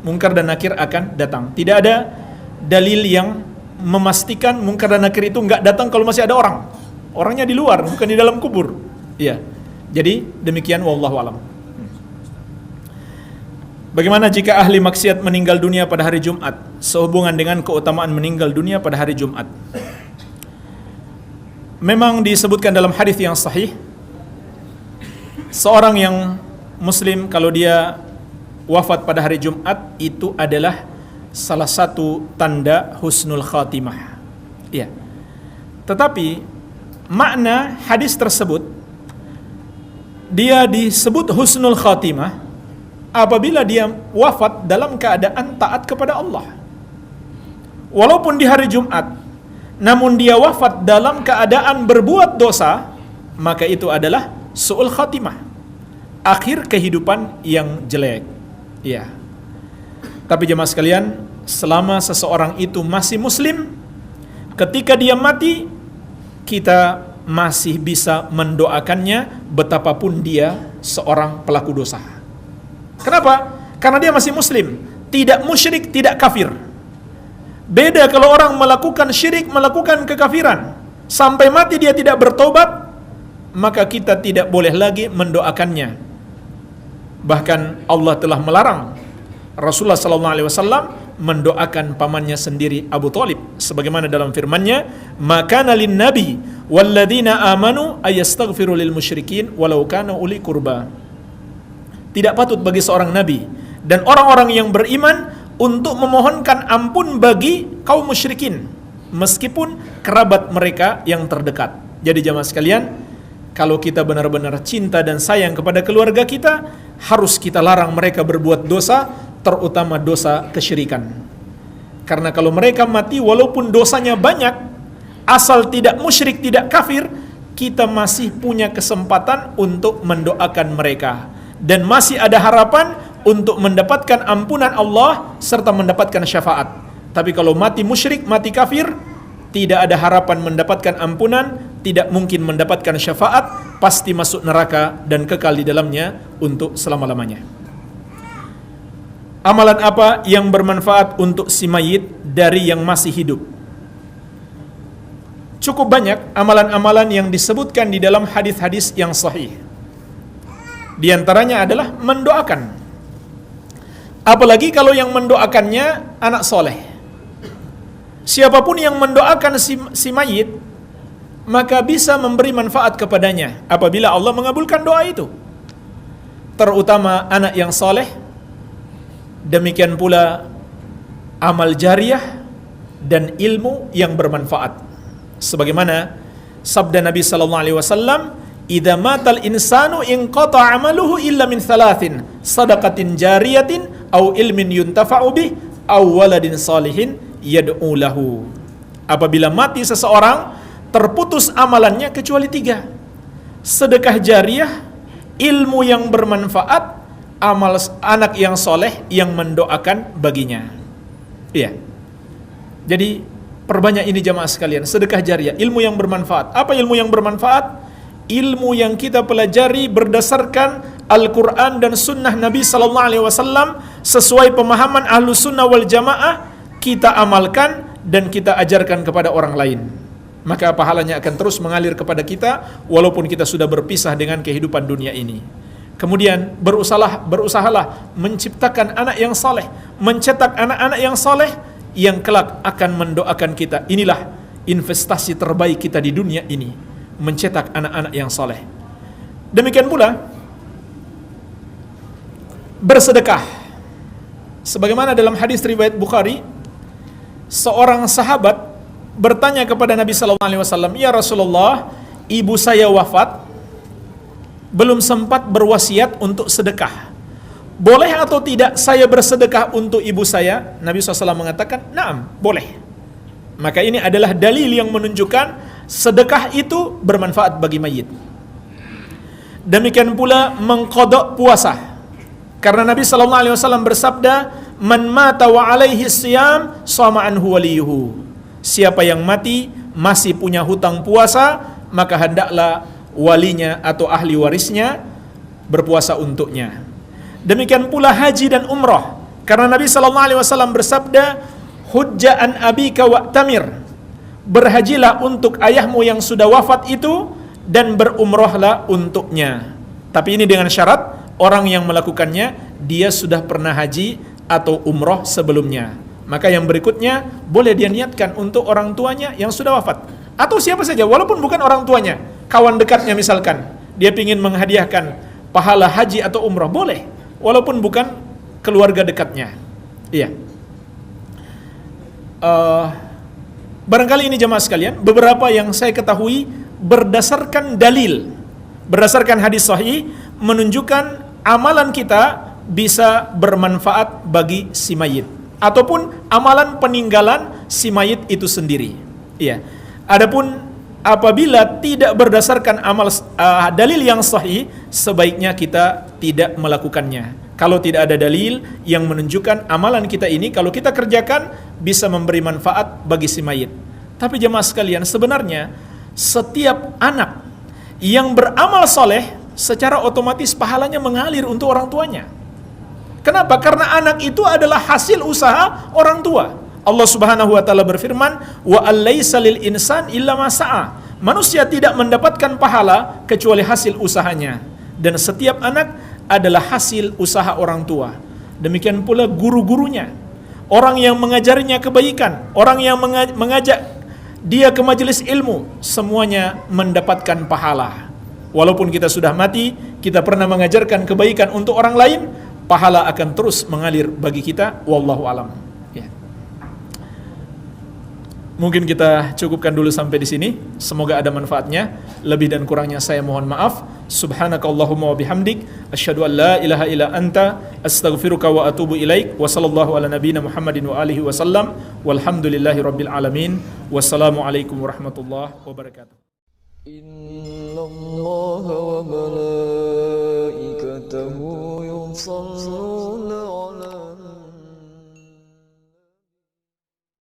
mungkar dan nakir akan datang. Tidak ada dalil yang memastikan mungkar dan nakir itu nggak datang kalau masih ada orang. Orangnya di luar, bukan di dalam kubur. Iya. Jadi demikian, wallahu alam. Bagaimana jika ahli maksiat meninggal dunia pada hari Jumat sehubungan dengan keutamaan meninggal dunia pada hari Jumat? Memang disebutkan dalam hadis yang sahih, seorang yang muslim kalau dia wafat pada hari Jumat itu adalah salah satu tanda husnul khatimah. Ya. Tetapi makna hadis tersebut, dia disebut husnul khatimah apabila dia wafat dalam keadaan taat kepada Allah. Walaupun di hari Jumat, namun dia wafat dalam keadaan berbuat dosa, maka itu adalah su'ul khatimah, akhir kehidupan yang jelek. Ya. Tapi jemaah sekalian, selama seseorang itu masih muslim, ketika dia mati, kita masih bisa mendoakannya betapapun dia seorang pelaku dosa. Kenapa? Karena dia masih muslim, tidak musyrik, tidak kafir. Beda kalau orang melakukan syirik, melakukan kekafiran, sampai mati dia tidak bertobat, maka kita tidak boleh lagi mendoakannya. Bahkan Allah telah melarang Rasulullah SAW mendoakan pamannya sendiri Abu Thalib sebagaimana dalam firman-Nya, "Makana lin nabi walladzina amanu ayastaghfiru lil musyrikin walau kana uli qurba." Tidak patut bagi seorang nabi dan orang-orang yang beriman untuk memohonkan ampun bagi kaum musyrikin meskipun kerabat mereka yang terdekat. Jadi jamaah sekalian, kalau kita benar-benar cinta dan sayang kepada keluarga kita, harus kita larang mereka berbuat dosa, terutama dosa kesyirikan. Karena kalau mereka mati walaupun dosanya banyak, asal tidak musyrik, tidak kafir, kita masih punya kesempatan untuk mendoakan mereka. Dan masih ada harapan untuk mendapatkan ampunan Allah serta mendapatkan syafaat. Tapi kalau mati musyrik, mati kafir, tidak ada harapan mendapatkan ampunan, tidak mungkin mendapatkan syafaat, pasti masuk neraka dan kekal di dalamnya untuk selama-lamanya. Amalan apa yang bermanfaat untuk si mayit dari yang masih hidup? Cukup banyak amalan-amalan yang disebutkan di dalam hadis-hadis yang sahih. Di antaranya adalah mendoakan. Apalagi kalau yang mendoakannya anak soleh. Siapapun yang mendoakan si mayit, maka bisa memberi manfaat kepadanya apabila Allah mengabulkan doa itu. Terutama anak yang soleh, demikian pula amal jariah dan ilmu yang bermanfaat. Sebagaimana sabda Nabi SAW, "Idza matal insanu inqata 'amaluhu illa min thalathin, sadaqatin jariyatin au ilmin yuntafa'u bih au waladin salihin yad'u lahu." Apabila mati seseorang, terputus amalannya kecuali 3. Sedekah jariah, ilmu yang bermanfaat, amal anak yang soleh yang mendoakan baginya. Iya. Jadi perbanyak ini jamaah sekalian, sedekah jariah, ilmu yang bermanfaat. Apa ilmu yang bermanfaat? Ilmu yang kita pelajari berdasarkan Al-Quran dan Sunnah Nabi SAW sesuai pemahaman Ahlu Sunnah wal Jamaah, kita amalkan dan kita ajarkan kepada orang lain. Maka pahalanya akan terus mengalir kepada kita walaupun kita sudah berpisah dengan kehidupan dunia ini. Kemudian berusahalah menciptakan anak yang saleh, mencetak anak-anak yang saleh yang kelak akan mendoakan kita. Inilah investasi terbaik kita di dunia ini, mencetak anak-anak yang saleh. Demikian pula bersedekah. Sebagaimana dalam hadis riwayat Bukhari, seorang sahabat bertanya kepada Nabi SAW, "Ya Rasulullah, ibu saya wafat, belum sempat berwasiat untuk sedekah. Boleh atau tidak saya bersedekah untuk ibu saya?" Nabi SAW mengatakan, "Naam, boleh." Maka ini adalah dalil yang menunjukkan sedekah itu bermanfaat bagi mayit. Demikian pula mengqadha puasa. Karena Nabi SAW bersabda, "Man mata wa alaihi siyam, shama anhu waliyuhu." Siapa yang mati masih punya hutang puasa, maka hendaklah walinya atau ahli warisnya berpuasa untuknya. Demikian pula haji dan umrah. Karena Nabi SAW bersabda, "Hujja an abika wa'tamir." Berhajilah untuk ayahmu yang sudah wafat itu dan berumrahlah untuknya. Tapi ini dengan syarat orang yang melakukannya dia sudah pernah haji atau umrah sebelumnya. Maka yang berikutnya boleh dia niatkan untuk orang tuanya yang sudah wafat atau siapa saja walaupun bukan orang tuanya, kawan dekatnya misalkan, dia ingin menghadiahkan pahala haji atau umrah, boleh walaupun bukan keluarga dekatnya. Iya. Barangkali ini jemaah sekalian beberapa yang saya ketahui berdasarkan dalil, berdasarkan hadis sahih menunjukkan amalan kita bisa bermanfaat bagi si mayit ataupun amalan peninggalan si mayit itu sendiri. Iya. Adapun apabila tidak berdasarkan dalil yang sahih, sebaiknya kita tidak melakukannya. Kalau tidak ada dalil yang menunjukkan amalan kita ini kalau kita kerjakan bisa memberi manfaat bagi si mayit. Tapi jemaah sekalian, sebenarnya setiap anak yang beramal soleh secara otomatis pahalanya mengalir untuk orang tuanya. Kenapa? Karena anak itu adalah hasil usaha orang tua. Allah Subhanahu wa taala berfirman, "Wa allaisa lil insan illa ma sa'a." Manusia tidak mendapatkan pahala kecuali hasil usahanya. Dan setiap anak adalah hasil usaha orang tua. demikian pula guru-gurunya, orang yang mengajarinya kebaikan, orang yang mengajak dia ke majelis ilmu, semuanya mendapatkan pahala. Walaupun kita sudah mati, kita pernah mengajarkan kebaikan untuk orang lain, pahala akan terus mengalir bagi kita. Wallahu alam. Ya. Mungkin kita cukupkan dulu sampai di sini. Semoga ada manfaatnya. Lebih dan kurangnya saya mohon maaf. Subhanakallahumma wa bihamdik, asyhadu an la ilaha illa anta, astaghfiruka wa atubu ilaik. Wa sallallahu ala nabiyyina Muhammadin wa alihi wasallam. Walhamdulillahi rabbil alamin. Wassalamualaikum warahmatullahi wabarakatuh. إن الله وملائكته